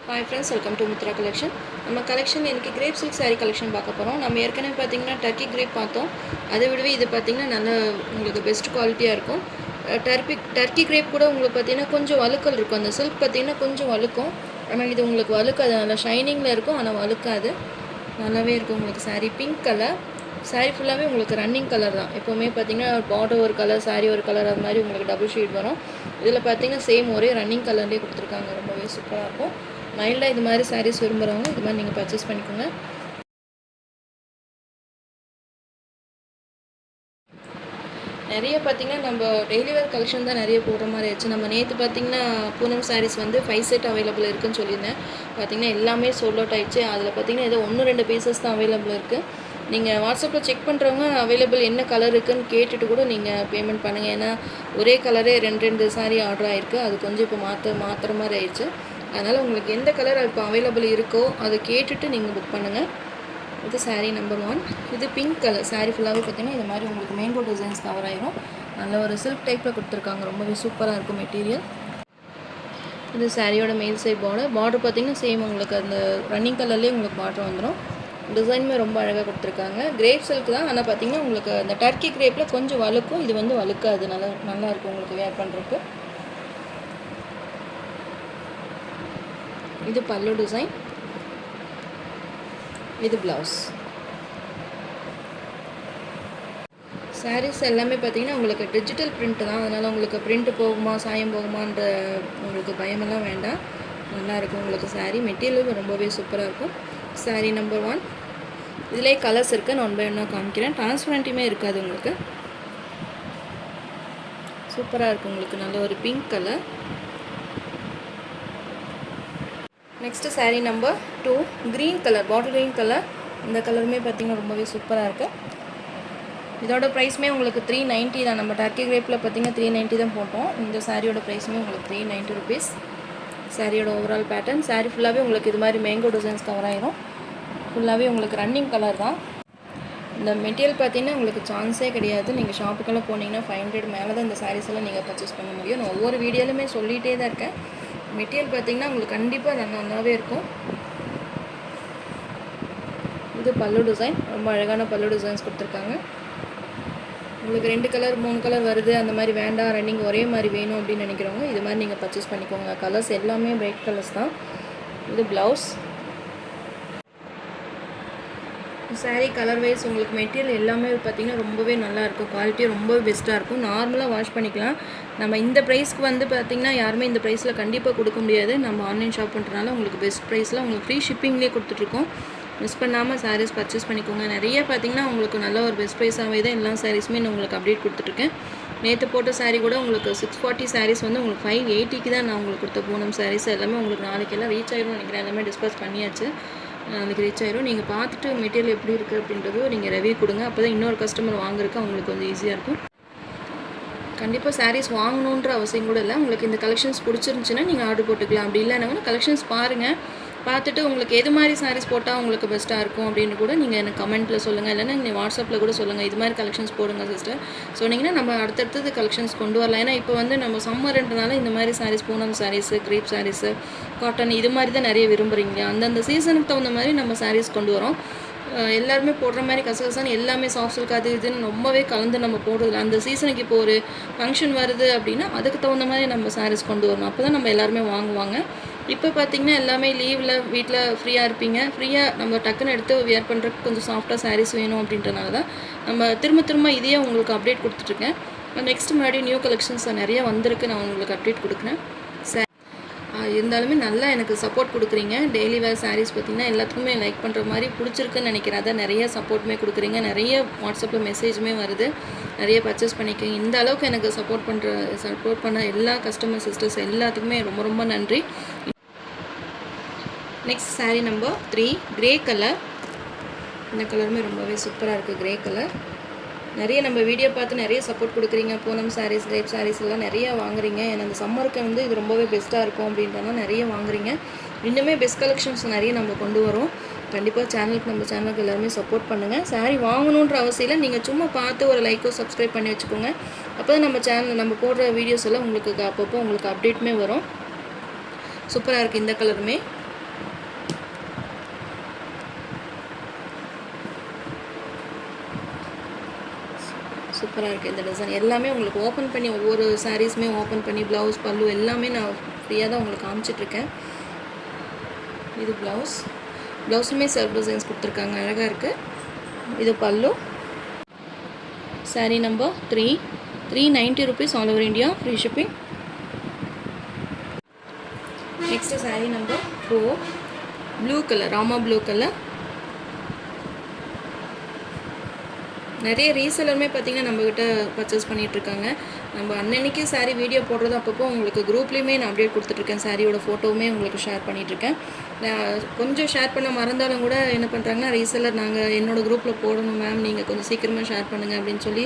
Hi friends, welcome to Mitra collection. நம்ம collection இன்னைக்கு grape silk saree collection பார்க்க போகிறோம். நம்ம ஏற்கனவே பார்த்தீங்கன்னா டர்க்கி கிரேப் பார்த்தோம். அதை விடவே இது பார்த்தீங்கன்னா நல்ல உங்களுக்கு பெஸ்ட் குவாலிட்டியாக இருக்கும். டர்க்கி கிரேப் கூட உங்களுக்கு பார்த்தீங்கன்னா கொஞ்சம் வழுக்கல் இருக்கும். அந்த சில்க் பார்த்தீங்கன்னா கொஞ்சம் வழுக்கும். ஆனால் இது உங்களுக்கு வழுக்காது, நல்லா ஷைனிங்கில் இருக்கும், ஆனால் வழுக்காது, நல்லாவே இருக்கும். உங்களுக்கு saree பிங்க் கலர், saree ஃபுல்லாகவே உங்களுக்கு ரன்னிங் கலர் தான். எப்போவுமே பார்த்தீங்கன்னா பார்டர் ஒரு கலர், saree ஒரு கலர், அது மாதிரி உங்களுக்கு டபுள் ஷேட் வரும். இதில் பார்த்தீங்கன்னா சேம் ஒரே ரன்னிங் கலர்லேயே கொடுத்துருக்காங்க. ரொம்பவே சூப்பராக இருக்கும். மைல்டாக இது மாதிரி சாரீஸ் விரும்புகிறவங்க இது மாதிரி நீங்கள் பர்ச்சேஸ் பண்ணிக்கோங்க. நிறைய பார்த்திங்கன்னா நம்ம டெய்லி வேர் கலெக்ஷன் தான் நிறைய போடுற மாதிரி ஆச்சு. நம்ம நேற்று பார்த்திங்கன்னா பூனம் சாரீஸ் வந்து 5 செட் அவைலபிள் இருக்குதுன்னு சொல்லியிருந்தேன். பார்த்திங்கன்னா எல்லாமே சோல்ட் அவுட் ஆகிடுச்சு. அதில் பார்த்திங்கன்னா ஏதோ 1-2 பீசஸ் தான் அவைலபிள் இருக்குது. நீங்கள் வாட்ஸ்அப்பில் செக் பண்ணுறவங்க அவைலபிள் என்ன கலர் இருக்குதுன்னு கேட்டுட்டு கூட நீங்கள் பேமெண்ட் பண்ணுங்கள். ஏன்னா ஒரே கலரே 2 சாரீ ஆர்டர் ஆகிருக்கு. அது கொஞ்சம் இப்போ மாற்றுற மாதிரி ஆயிடுச்சு. அதனால் உங்களுக்கு எந்த கலர் இப்போ அவைலபிள் இருக்கோ அதை கேட்டுட்டு நீங்கள் புக் பண்ணுங்கள். இது சாரீ நம்பர் 1. இது பிங்க் கலர். சாரீ ஃபுல்லாகவே பார்த்தீங்கன்னா இது மாதிரி உங்களுக்கு மேங்கோ டிசைன்ஸ் கவர் ஆகிரும். நல்ல ஒரு சில்க் டைப்பில் கொடுத்துருக்காங்க. ரொம்பவே சூப்பராக இருக்கும் மெட்டீரியல். இது சாரியோட மேல் சைட் பார்டர் பார்த்தீங்கன்னா சேம் உங்களுக்கு அந்த ரன்னிங் கலர்லேயே உங்களுக்கு பார்டர் வந்துடும். டிசைனுமே ரொம்ப அழகாக கொடுத்துருக்காங்க. கிரேப் சில்க் தான், ஆனால் பார்த்தீங்கன்னா உங்களுக்கு அந்த டர்க்கி கிரேப்பில் கொஞ்சம் வழுக்கும், இது வந்து வழுக்காது. நல்லாயிருக்கும் உங்களுக்கு வேர் பண்ணுறதுக்கு. இது பல்லு டிசைன், இது ப்ளவுஸ். சாரீஸ் எல்லாமே பார்த்தீங்கன்னா உங்களுக்கு டிஜிட்டல் பிரிண்ட் தான். அதனால் உங்களுக்கு பிரிண்ட் போகுமா சாயம் போகுமான்ற உங்களுக்கு பயமெல்லாம் வேண்டாம். நல்லாயிருக்கும் உங்களுக்கு சாரீ. மெட்டீரியலும் ரொம்பவே சூப்பராக இருக்கும். சாரீ நம்பர் 1. இதிலே கலர்ஸ் இருக்குது, நான் 1 by 1 காமிக்கிறேன். டிரான்ஸ்பரண்ட்டுமே இருக்காது உங்களுக்கு. சூப்பராக இருக்கும் உங்களுக்கு. நல்ல ஒரு pink colour. Next sari number 2. Green colour, bottle green colour. இந்த கலருமே பார்த்திங்கன்னா ரொம்பவே சூப்பராக இருக்குது. இதோட ப்ரைஸுமே உங்களுக்கு 390 தான். நம்ம டர்க்கி கிரேப்பில் பார்த்திங்கன்னா 390 தான் போட்டோம். இந்த சாரியோட ப்ரைஸுமே உங்களுக்கு 390 rupees. சாரியோட ஓவரால் பேட்டர்ன். சாரீ ஃபுல்லாகவே உங்களுக்கு இது மாதிரி மேங்கோ டிசைன்ஸ் கவர் ஆகிரும். ஃபுல்லாகவே உங்களுக்கு ரன்னிங் கலர் தான். இந்த மெட்டீரியல் பார்த்தீங்கன்னா உங்களுக்கு சான்ஸே கிடையாது. நீங்கள் ஷாப்புக்கெல்லாம் போனீங்கன்னா 500 மேலே தான் இந்த சாரீஸ் எல்லாம் நீங்கள் பர்ச்சேஸ் பண்ண முடியும். நான் ஒவ்வொரு வீடியோலுமே சொல்லிகிட்டே தான் இருக்கேன். மெட்டீரியல் பார்த்திங்கன்னா உங்களுக்கு கண்டிப்பாக நல்லாவே இருக்கும். இது பல்லு டிசைன். ரொம்ப அழகான பல்லு டிசைன்ஸ் கொடுத்துருக்காங்க. உங்களுக்கு 2 கலர் 3 கலர் வருது, அந்த மாதிரி வேண்டாம், ரன்னிங் ஒரே மாதிரி வேணும் அப்படின்னு நினைக்கிறவங்க இது மாதிரி நீங்கள் பர்ச்சேஸ் பண்ணிக்கோங்க. கலர்ஸ் எல்லாமே பிரைட் கலர்ஸ் தான். இது ப்ளவுஸ். சாரீ கலர் வைஸ் உங்களுக்கு மெட்டீரியல் எல்லாமே பார்த்திங்கன்னா ரொம்பவே நல்லாயிருக்கும். குவாலிட்டி ரொம்ப பெஸ்ட்டாக இருக்கும். நார்மலாக வாஷ் பண்ணிக்கலாம். நம்ம இந்த ப்ரைஸ்க்கு வந்து பார்த்திங்கன்னா யாருமே இந்த ப்ரைஸில் கண்டிப்பாக கொடுக்க முடியாது. நம்ம ஆன்லைன் ஷாப் பண்ணுறதுனால உங்களுக்கு பெஸ்ட் ப்ரைஸில் உங்களுக்கு ஃப்ரீ ஷிப்பிங்லேயே கொடுத்துட்ருக்கோம். மிஸ் பண்ணாமல் சாரீஸ் பர்ச்சேஸ் பண்ணிக்கோங்க. நிறைய பார்த்திங்கன்னா உங்களுக்கு நல்ல ஒரு பெஸ்ட் ப்ரைஸாகவே தான் எல்லா சாரீஸுமே நான் உங்களுக்கு அப்டேட் கொடுத்துட்ருக்கேன். நேற்று போட்ட சாரீ கூட உங்களுக்கு 640 சாரீஸ் வந்து உங்களுக்கு 580க்கு தான் நான் உங்களுக்கு கொடுத்த பூனம் சாரீஸ். எல்லாமே உங்களுக்கு நாளைக்கெல்லாம் ரீச் ஆகிரும் நினைக்கிறேன். எல்லாமே டிஸ்பேச் பண்ணியாச்சு. அதுக்கு ரீச் ஆயிரும். நீங்கள் பார்த்துட்டு மெட்டீரியல் எப்படி இருக்குது அப்படின்றதோ நீங்கள் ரிவ்யூ கொடுங்க. அப்போ தான் இன்னொரு கஸ்டமர் வாங்குறதுக்கு அவங்களுக்கு கொஞ்சம் ஈஸியாக இருக்கும். கண்டிப்பாக சாரீஸ் வாங்கணுன்ற அவசியம் கூட இல்லை. உங்களுக்கு இந்த கலெக்ஷன்ஸ் பிடிச்சிருந்துச்சின்னா நீங்கள் ஆர்டர் போட்டுக்கலாம். அப்படி இல்லைன்னா கலெக்ஷன்ஸ் பாருங்கள். பார்த்துட்டு உங்களுக்கு எது மாதிரி சாரீஸ் போட்டால் உங்களுக்கு பெஸ்ட்டாக இருக்கும் அப்படின்னு கூட நீங்கள் எனக்கு கமெண்ட்டில் சொல்லுங்கள். இல்லைன்னா நீங்கள் வாட்ஸ்அப்பில் கூட சொல்லுங்கள். இது மாதிரி கலெக்ஷன்ஸ் போடுங்க சிஸ்டர் சொன்னீங்கன்னா நம்ம அடுத்தடுத்தது கலெக்ஷன்ஸ் கொண்டு வரலாம். ஏன்னா இப்போ வந்து நம்ம சம்மர்ன்றனால இந்த மாதிரி சாரீஸ், பூனம் சாரீஸு, கிரேப் சாரீஸு, காட்டன் இது மாதிரி தான் நிறைய விரும்புகிறீங்க. அந்தந்த சீசனுக்கு தகுந்த மாதிரி நம்ம சாரீஸ் கொண்டு வரோம். எல்லாருமே போடுற மாதிரி கசகசான்னு எல்லாமே சாஃப்ட் சில்க் அது இதுன்னு ரொம்பவே கலந்து நம்ம போடுறதில்ல. அந்த சீசனுக்கு இப்போ ஒரு ஃபங்க்ஷன் வருது அப்படின்னா அதுக்கு தகுந்த மாதிரி நம்ம சாரீஸ் கொண்டு வரணும். அப்போ தான் நம்ம எல்லாருமே வாங்குவாங்க. இப்போ பார்த்திங்கன்னா எல்லாமே லீவில் வீட்டில் ஃப்ரீயாக இருப்பீங்க. ஃப்ரீயாக நம்ம டக்குன்னு எடுத்து வியர் பண்ணுறதுக்கு கொஞ்சம் சாஃப்டாக சாரீஸ் வேணும் அப்படின்றனால தான் நம்ம திரும்ப இதையே உங்களுக்கு அப்டேட் கொடுத்துட்ருக்கேன். நெக்ஸ்ட் முன்னாடி நியூ கலெக்ஷன்ஸ் நிறையா வந்திருக்கு. நான் உங்களுக்கு அப்டேட் கொடுக்குறேன். இருந்தாலுமே நல்லா எனக்கு சப்போர்ட் கொடுக்குறீங்க. டெய்லி வேர் சாரீஸ் பார்த்திங்கன்னா எல்லாத்துக்குமே லைக் பண்ணுற மாதிரி பிடிச்சிருக்குன்னு நினைக்கிறேன். அதான் நிறைய சப்போர்ட்டுமே கொடுக்குறீங்க. நிறைய வாட்ஸ்அப்பில் மெசேஜுமே வருது. நிறைய பர்ச்சேஸ் பண்ணிக்கோங்க. இந்த அளவுக்கு எனக்கு சப்போர்ட் பண்ண எல்லா கஸ்டமர் சிஸ்டர்ஸ் எல்லாத்துக்குமே ரொம்ப ரொம்ப நன்றி. Next sari number 3. Grey colour. இந்த கலருமே ரொம்பவே சூப்பராக இருக்குது. Grey colour. நிறைய நம்ம வீடியோ பார்த்து நிறைய சப்போர்ட் கொடுக்குறீங்க. பூனம் சாரீஸ், கிரேப் சாரீஸ் எல்லாம் நிறையா வாங்குறீங்க. ஏன்னா அந்த சம்மருக்கு வந்து இது ரொம்பவே பெஸ்ட்டாக இருக்கும் அப்படின்றனா நிறைய வாங்குறீங்க. இன்னுமே பெஸ்ட் கலெக்ஷன்ஸ் நிறைய நம்ம கொண்டு வரோம். கண்டிப்பாக நம்ம சேனலுக்கு எல்லாருமே சப்போர்ட் பண்ணுங்கள். சாரீ வாங்கணுன்ற அவசியம் இல்லை. நீங்கள் சும்மா பார்த்து ஒரு லைக்கோ சப்ஸ்கிரைப் பண்ணி வச்சுக்கோங்க. அப்போ தான் நம்ம சேனல் நம்ம போடுற வீடியோஸ் எல்லாம் உங்களுக்கு அப்பப்போ உங்களுக்கு அப்டேட்டுமே வரும். சூப்பராக இருக்குது இந்த கலருமே. சூப்பராக இருக்குது இந்த டிசைன். எல்லாமே உங்களுக்கு ஓப்பன் பண்ணி ஒவ்வொரு சாரீஸுமே ஓப்பன் பண்ணி ப்ளவுஸ் பல்லு எல்லாமே நான் ஃப்ரீயாக தான் உங்களுக்கு காமிச்சிட்ருக்கேன். இது ப்ளவுஸுமே செல்ஃப் டிசைன்ஸ் கொடுத்துருக்காங்க, அழகாக இருக்குது. இது பல்லு. Sari number 3, 390 rupees all over India, free shipping. Next sari number 4, blue colour, Rama blue colour. நிறைய ரீசெலருமே பார்த்திங்கன்னா நம்மக்கிட்ட பர்ச்சேஸ் பண்ணிகிட்ருக்காங்க. நம்ம அன்னன்னைக்கு சாரீ வீடியோ போடுறது அப்பப்போ உங்களுக்கு குரூப்லேயுமே நான் அப்டேட் கொடுத்துட்ருக்கேன். சாரியோட ஃபோட்டோவுமே உங்களுக்கு ஷேர் பண்ணிகிட்ருக்கேன். நான் கொஞ்சம் ஷேர் பண்ண மறந்தாலும் கூட என்ன பண்ணுறாங்கன்னா, ரீசெலர் நாங்கள் என்னோடய குரூப்பில் போடணும் மேம், நீங்கள் கொஞ்சம் சீக்கிரமாக ஷேர் பண்ணுங்கள் அப்படின்னு சொல்லி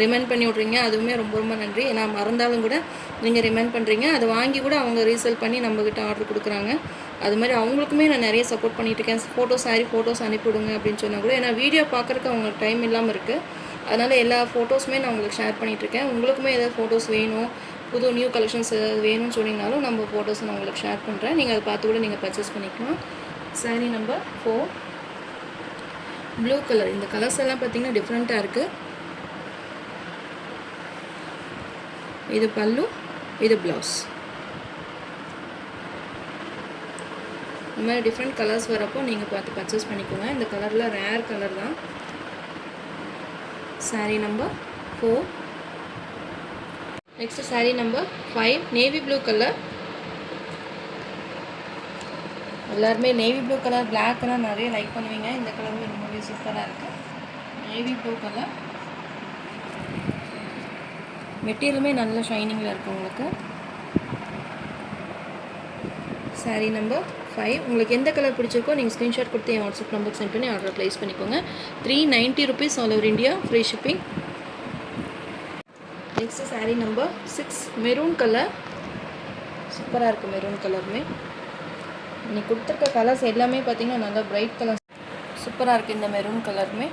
ரிமைண்ட் பண்ணி விட்றீங்க. அதுவுமே ரொம்ப ரொம்ப நன்றி. நான் மறந்தாலும் கூட நீங்கள் ரிமைண்ட் பண்ணுறீங்க. அதை வாங்கி கூட அவங்க ரீசேல் பண்ணி நம்மக்கிட்ட ஆர்டர் கொடுக்குறாங்க. அது மாதிரி அவங்களுக்குமே நான் நிறைய சப்போர்ட் பண்ணிகிட்ருக்கேன். ஃபோட்டோஸ் அனுப்பிவிடுங்க அப்படின்னு சொன்னால் கூட, ஏன்னா வீடியோ பார்க்குறக்கு அவங்களுக்கு டைம் இல்லாமல் இருக்குது. அதனால் எல்லா ஃபோட்டோஸுமே நான் உங்களுக்கு ஷேர் பண்ணிகிட்ருக்கேன். உங்களுக்குமே ஏதாவது ஃபோட்டோஸ் வேணும், புது நியூ கலெக்ஷன்ஸ் வேணும்னு சொன்னீங்கனாலும் நம்ம ஃபோட்டோஸ் நான் உங்களுக்கு ஷேர் பண்ணுறேன். நீங்கள் அதை பார்த்து கூட நீங்கள் பர்ச்சேஸ் பண்ணிக்கலாம். Sari number 4, blue colour. இந்த கலர்ஸ் எல்லாம் பார்த்திங்கன்னா டிஃப்ரெண்ட்டாக இருக்குது. இது பல்லு, இது ப்ளவுஸ். இந்த மாதிரி டிஃப்ரெண்ட் கலர்ஸ் வரப்போ நீங்கள் பார்த்து பர்ச்சேஸ் பண்ணிக்கோங்க. இந்த கலரில் ரேர் கலர் தான். Sari number 4. Next sari number 5, navy blue colour. எல்லாருமே நேவி ப்ளூ கலர், பிளாக்லாம் நிறைய லைக் பண்ணுவீங்க. இந்த கலருமே ரொம்பவே சூப்பராக இருக்குது. Navy blue colour. மெட்டீரியலுமே நல்ல ஷைனிங்கில் இருக்குது உங்களுக்கு. சாரீ நம்பர் 5. உங்களுக்கு எந்த கலர் பிடிச்சிருக்கோ நீங்கள் ஸ்க்ரீன்ஷாட் கொடுத்து என் வாட்ஸ்அப் நம்பருக்கு சென்ட் பண்ணி ஆர்டர் ப்ளேஸ் பண்ணிக்கோங்க. 390 rupees all over India, free shipping. Next sari number 6, maroon colour. சூப்பராக இருக்குது மெரூன் கலருமே. இன்னைக்கு கொடுத்துருக்க கலர்ஸ் எல்லாமே பார்த்திங்கன்னா நல்லா பிரைட் கலர்ஸ். சூப்பராக இருக்குது இந்த மெரூன் கலருமே.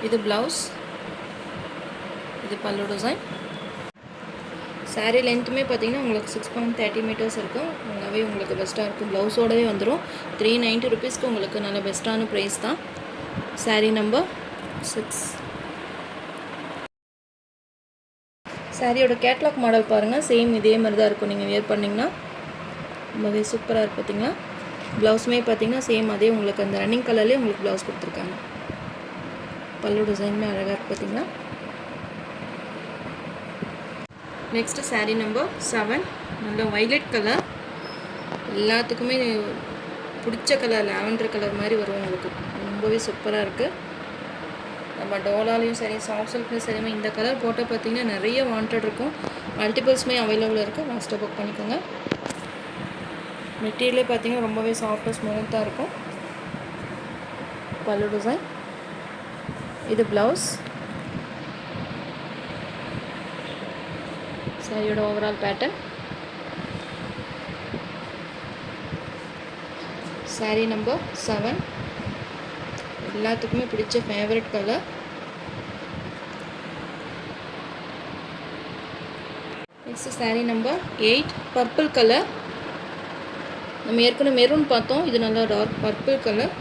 இது ப்ளவுஸ், இது பல்லு டிசைன். சாரீ லென்த்துமே பார்த்திங்கன்னா உங்களுக்கு 6.30 meters இருக்கும். நல்லாவே உங்களுக்கு பெஸ்ட்டாக இருக்கும். ப்ளவுஸோடவே வந்துடும். 390 rupeesக்கு உங்களுக்கு நல்ல பெஸ்ட்டான ப்ரைஸ் தான். சாரீ நம்பர் 6. சாரியோட கேட்லாக் மாடல் பாருங்கள். சேம் இதே மாதிரி தான் இருக்கும். நீங்கள் வியர் பண்ணிங்கன்னா ரொம்பவே சூப்பராக இருக்குது. பார்த்திங்கன்னா ப்ளவுஸுமே பார்த்திங்கன்னா சேம் அதே உங்களுக்கு அந்த ரன்னிங் கலர்லேயே உங்களுக்கு ப்ளவுஸ் கொடுத்துருக்காங்க. பல்லு டிசைனுமே அழகாக இருக்குது பார்த்திங்கன்னா. நெக்ஸ்ட்டு சாரீ நம்பர் 7, நல்ல வைலட் கலர். எல்லாத்துக்குமே பிடிச்ச கலர், லாவெண்டர் கலர் மாதிரி வரும் உங்களுக்கு. ரொம்பவே சூப்பராக இருக்குது. நம்ம டோலாலையும் சரி, சாஃப்ட் சில்க்லையும் சரி, இந்த கலர் போட்டால் பார்த்திங்கன்னா நிறைய வாண்டட் இருக்கும். மல்டிபிள்ஸுமே அவைலபிள் இருக்குது. ஃபாஸ்ட்டாக புக் பண்ணிக்கோங்க. மெட்டீரியலே பார்த்திங்கன்னா ரொம்பவே சாஃப்டாக ஸ்மூத்தாக இருக்கும். பல்லு டிசைன். இது ப்ளவுஸ். சாரியோட ஓவரால் பேட்டர்ன். சாரீ நம்பர் 7, எல்லாத்துக்குமே பிடிச்ச favourite colour. Next sari number 8, purple colour. நம்ம ஏற்கனவே மெரூன் பார்த்தோம். இது நல்லா டார்க் பர்பிள் கலர்.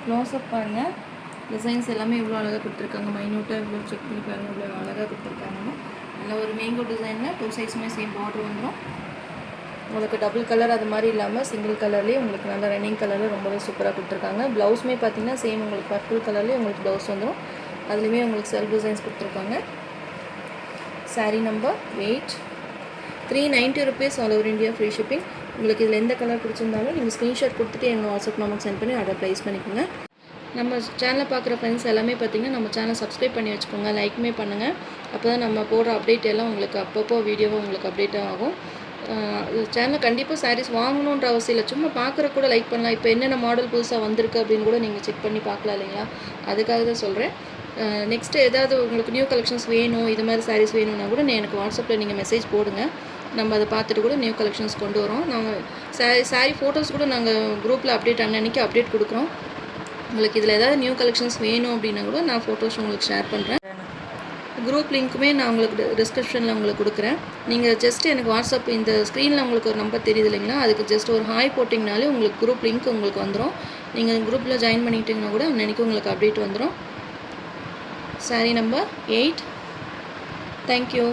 க்ளோஸ்அப் பாருங்கள். டிசைன்ஸ் எல்லாமே இவ்வளோ அழகாக கொடுத்துருக்காங்க. மைன்யூட்டாக இவ்வளோ செக் பண்ணி பாருங்கள், இவ்வளோ அழகாக கொடுத்துருக்காங்க. நல்ல ஒரு மேங்கோ டிசைனில் 2 சைஸுமே சேம் பார்டர் வந்துடும். உங்களுக்கு டபுள் கலர் அது மாதிரி இல்லாமல் சிங்கிள் கலர்லேயே உங்களுக்கு நல்ல ரன்னிங் கலரில் ரொம்பவே சூப்பராக கொடுத்துருக்காங்க. ப்ளவுஸுமே பார்த்திங்கன்னா சேம் உங்களுக்கு பர்பிள் கலர்லேயே உங்களுக்கு ப்ளவுஸ் வந்துடும். அதுலேயுமே உங்களுக்கு செல்ஃப் டிசைன்ஸ் கொடுத்துருக்காங்க. Sari number 8, 390 rupees all over India, free shipping. உங்களுக்கு இதில் எந்த கலர் பிடிச்சிருந்தாலும் நீங்கள் ஸ்க்ரீன்ஷாட் கொடுத்துட்டு எங்கள் வாட்ஸ்அப் நம்பருக்கு சென்ட் பண்ணி ஆர்டர் ப்ளேஸ் பண்ணிக்கோங்க. நம்ம சேனலை பார்க்குற ஃப்ரெண்ட்ஸ் எல்லாமே பார்த்திங்கன்னா நம்ம சேனலை சப்ஸ்கிரைப் பண்ணி வச்சுக்கோங்க. லைக்குமே பண்ணுங்கள். அப்போ தான் நம்ம போடுற அப்டேட் எல்லாம் உங்களுக்கு அப்பப்போ வீடியோவும் உங்களுக்கு அப்டேட் ஆகும். சேனலில் கண்டிப்பாக சாரீஸ் வாங்கணுன்ற அவசியம் இல்லை. சும்மா பார்க்குற கூட லைக் பண்ணலாம். இப்போ என்னென்ன மாடல் புதுசாக வந்திருக்கு அப்படின்னு கூட நீங்கள் செக் பண்ணி பார்க்கலாம் இல்லைங்களா? அதுக்காக தான் சொல்கிறேன். நெக்ஸ்ட்டு ஏதாவது உங்களுக்கு நியூ கலெக்ஷன்ஸ் வேணும், இது மாதிரி சாரீஸ் வேணும்னா கூட எனக்கு வாட்ஸ்அப்பில் நீங்கள் மெசேஜ் போடுங்க. நம்ம அதை பார்த்துட்டு கூட நியூ கலெக்ஷன்ஸ் கொண்டு வரோம். நாங்கள் சாரீ ஃபோட்டோஸ் கூட நாங்கள் குரூப்பில் அப்டேட் அன்னைக்கு அப்டேட் கொடுக்குறோம். உங்களுக்கு இதில் ஏதாவது நியூ கலெக்ஷன்ஸ் வேணும் அப்படின்னா கூட நான் ஃபோட்டோஸ் உங்களுக்கு ஷேர் பண்ணுறேன். குரூப் லிங்க்குமே நான் உங்களுக்கு டிஸ்கிரிப்ஷனில் உங்களுக்கு கொடுக்குறேன். நீங்கள் ஜஸ்ட் எனக்கு வாட்ஸ்அப் இந்த ஸ்க்ரீனில் உங்களுக்கு ஒரு நம்பர் தெரியுது இல்லைங்களா, அதுக்கு ஜஸ்ட் ஒரு ஹாய் போட்டிங்கனாலே உங்களுக்கு குரூப் லிங்க் உங்களுக்கு வந்துடும். நீங்கள் குரூப்பில் ஜாயின் பண்ணிட்டீங்கன்னா கூட அன்றைக்கி உங்களுக்கு அப்டேட் வந்துடும். சாரீ நம்பர் 8. தேங்க்யூ.